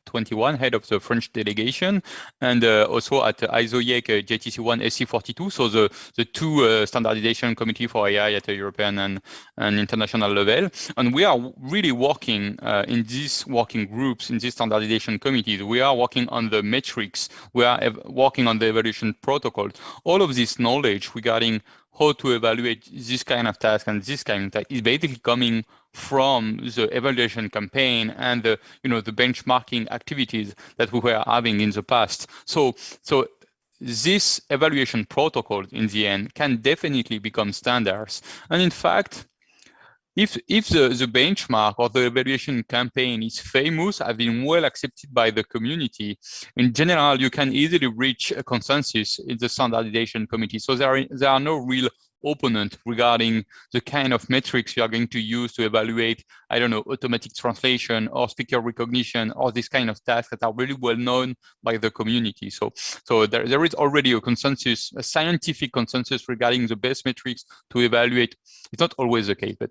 21, head of the French delegation, and also at ISOIEC JTC 1 SC42. So the two standardization committee for AI at the European and international level. And we are really working in these working groups, in these standardization committees. We are working on the metrics. We are working on the evaluation protocol. All of this knowledge regarding how to evaluate this kind of task and this kind of task is basically coming from the evaluation campaign and the benchmarking activities that we were having in the past. So this evaluation protocol in the end can definitely become standards. And in fact, if the benchmark or the evaluation campaign is famous, have been well accepted by the community, in general, you can easily reach a consensus in the standardization committee. So there are no real opponent regarding the kind of metrics you are going to use to evaluate, I don't know, automatic translation or speaker recognition or this kind of tasks that are really well known by the community. So there is already a consensus, a scientific consensus regarding the best metrics to evaluate. It's not always the case, but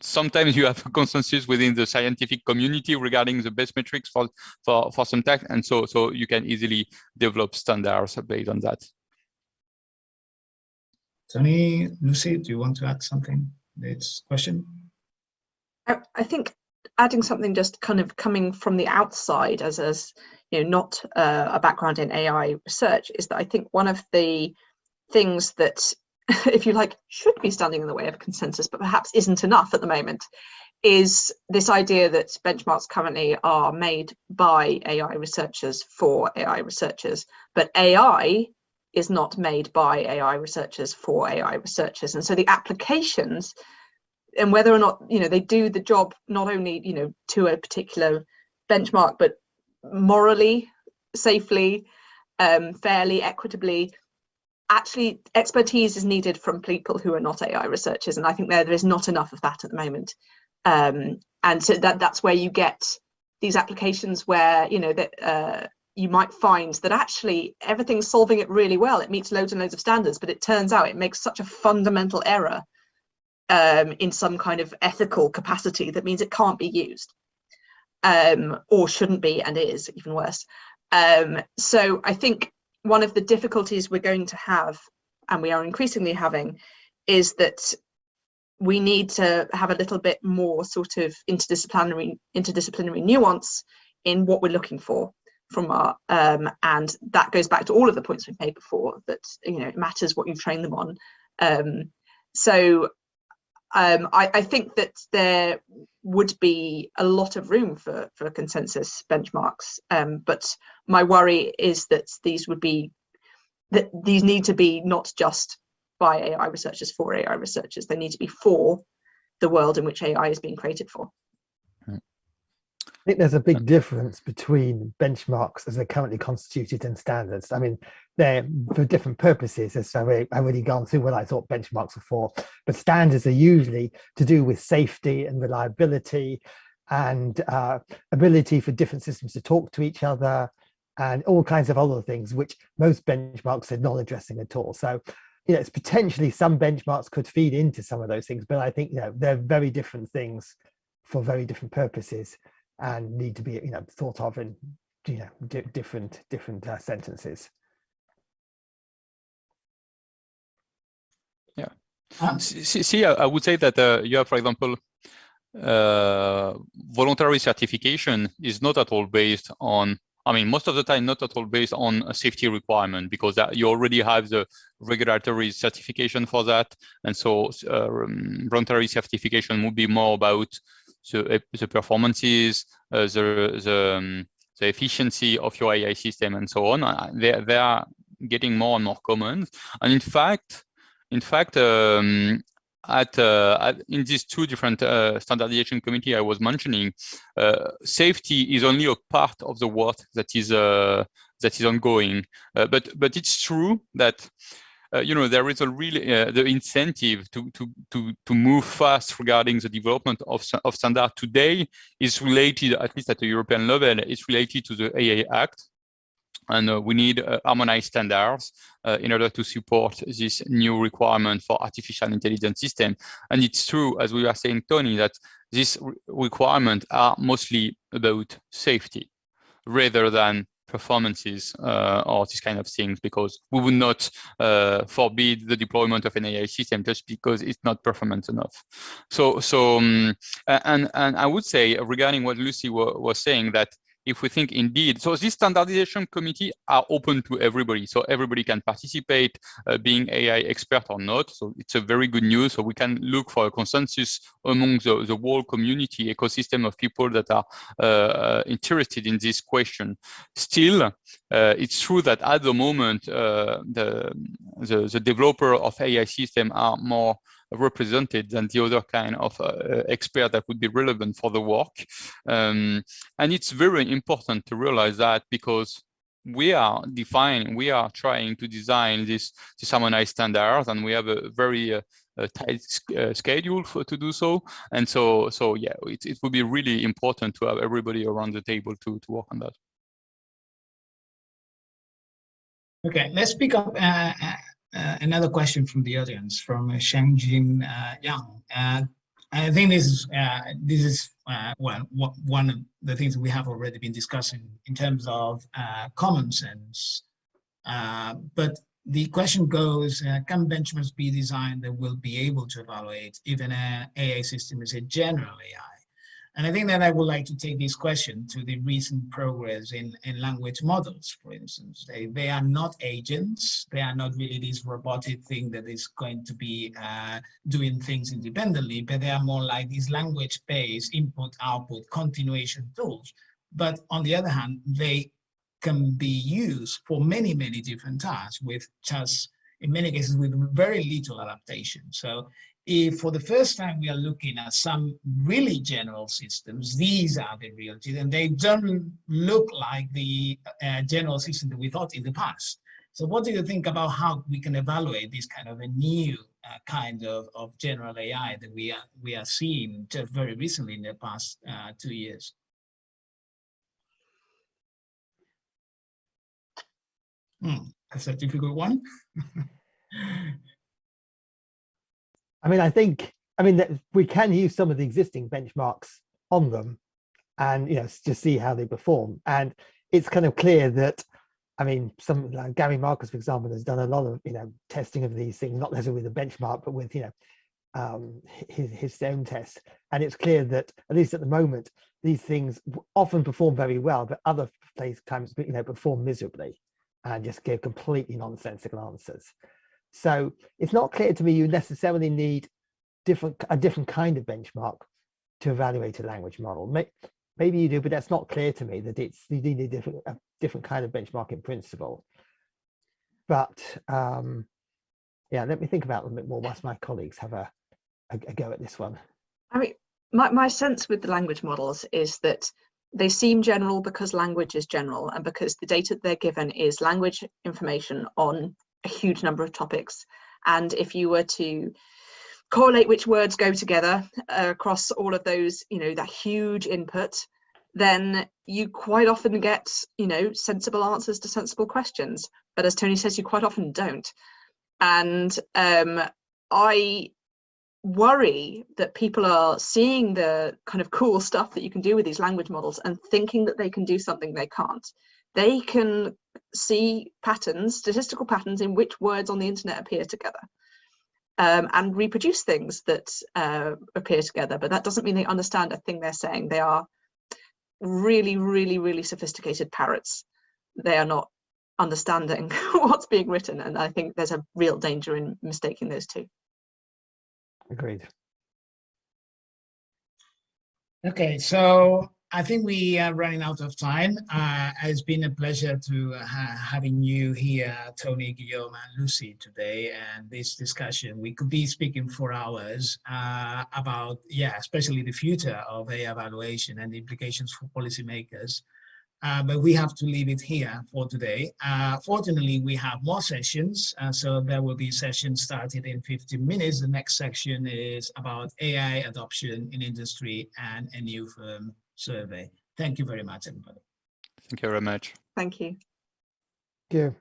sometimes you have a consensus within the scientific community regarding the best metrics for some tasks, and so you can easily develop standards based on that. Tony, Lucy, do you want to add something to this question? I think adding something just kind of coming from the outside as not a background in AI research is that I think one of the things that, if you like, should be standing in the way of consensus, but perhaps isn't enough at the moment, is this idea that benchmarks currently are made by AI researchers for AI researchers, but AI is not made by AI researchers for AI researchers. And so the applications and whether or not, they do the job not only, to a particular benchmark, but morally, safely, fairly, equitably, actually expertise is needed from people who are not AI researchers. And I think there is not enough of that at the moment. And so that's where you get these applications where, you might find that actually everything's solving it really well. It meets loads and loads of standards, but it turns out it makes such a fundamental error in some kind of ethical capacity that means it can't be used or shouldn't be, and is even worse. So I think one of the difficulties we're going to have, and we are increasingly having, is that we need to have a little bit more sort of interdisciplinary nuance in what we're looking for from our, and that goes back to all of the points we've made before, that it matters what you train them on. I think that there would be a lot of room for consensus benchmarks, but my worry is that these need to be not just by AI researchers for AI researchers. They need to be for the world in which AI is being created for. I think there's a big difference between benchmarks as they're currently constituted and standards. I mean, they're for different purposes, as I've already gone through what I thought benchmarks are for, but standards are usually to do with safety and reliability and ability for different systems to talk to each other and all kinds of other things, which most benchmarks are not addressing at all. So, it's potentially some benchmarks could feed into some of those things, but I think, they're very different things for very different purposes and need to be, thought of in, different sentences. Yeah. See, I would say that you have, for example, voluntary certification is not at all based on, most of the time, not at all based on a safety requirement, because you already have the regulatory certification for that. And so voluntary certification would be more about the performances, the efficiency of your AI system, and so on. They are getting more and more common. And in fact, in these two different standardization committee I was mentioning, safety is only a part of the work that is ongoing. But it's true that there is a really the incentive to move fast regarding the development of standard today is related, at least at the European level, it's related to the AI Act. And we need harmonized standards in order to support this new requirement for artificial intelligence system. And it's true, as we were saying, Tony, that these requirements are mostly about safety rather than performances or these kind of things, because we would not forbid the deployment of an AI system just because it's not performant enough. And I would say, regarding what Lucy was saying, that if we think indeed, so this standardization committee are open to everybody, so everybody can participate, being AI expert or not. So it's a very good news. So we can look for a consensus among the whole community ecosystem of people that are interested in this question. Still, it's true that at the moment, the developer of AI system are more represented than the other kind of expert that would be relevant for the work. And it's very important to realize that, because we are trying to design this harmonized standards, and we have a very tight schedule to do so. And so yeah, it would be really important to have everybody around the table to work on that. Okay, let's pick up another question from the audience, from Shangjin Yang. I think this is one of the things we have already been discussing in terms of common sense. But the question goes, can benchmarks be designed that will be able to evaluate if an AI system is a general AI? And I think that I would like to take this question to the recent progress in language models, for instance. They are not agents. They are not really this robotic thing that is going to be doing things independently, but they are more like these language-based input-output continuation tools. But on the other hand, they can be used for many, many different tasks, with just, in many cases, with very little adaptation. So if for the first time we are looking at some really general systems, these are the real, and they don't look like the general system that we thought in the past. So what do you think about how we can evaluate this kind of a new kind of general AI that we are seeing just very recently in the past 2 years? That's a difficult one. I mean, that we can use some of the existing benchmarks on them, and just see how they perform. And it's kind of clear that, I mean, some like Gary Marcus, for example, has done a lot of testing of these things, not necessarily with a benchmark, but with his own test. And it's clear that, at least at the moment, these things often perform very well, but other times perform miserably and just give completely nonsensical answers. So it's not clear to me you necessarily need a different kind of benchmark to evaluate a language model. Maybe you do, but that's not clear to me that you need a different kind of benchmark in principle. But yeah, let me think about it a bit more whilst my colleagues have a go at this one. I mean, my sense with the language models is that they seem general because language is general, and because the data they're given is language information on a huge number of topics. And if you were to correlate which words go together across all of those, that huge input, then you quite often get, sensible answers to sensible questions. But as Tony says, you quite often don't. And I worry that people are seeing the kind of cool stuff that you can do with these language models and thinking that they can do something they can't. They can see patterns, statistical patterns, in which words on the internet appear together, and reproduce things that appear together. But that doesn't mean they understand a thing they're saying. They are really, really, really sophisticated parrots. They are not understanding what's being written. And I think there's a real danger in mistaking those two. Agreed. Okay, so I think we are running out of time. It's been a pleasure to having you here, Tony, Guillaume, and Lucy today, and this discussion. We could be speaking for hours about, especially the future of AI evaluation and the implications for policymakers. But we have to leave it here for today. Fortunately, we have more sessions, so there will be sessions started in 15 minutes. The next section is about AI adoption in industry and a new firm survey. Thank you very much, everybody. Thank you very much. Thank you. Thank you.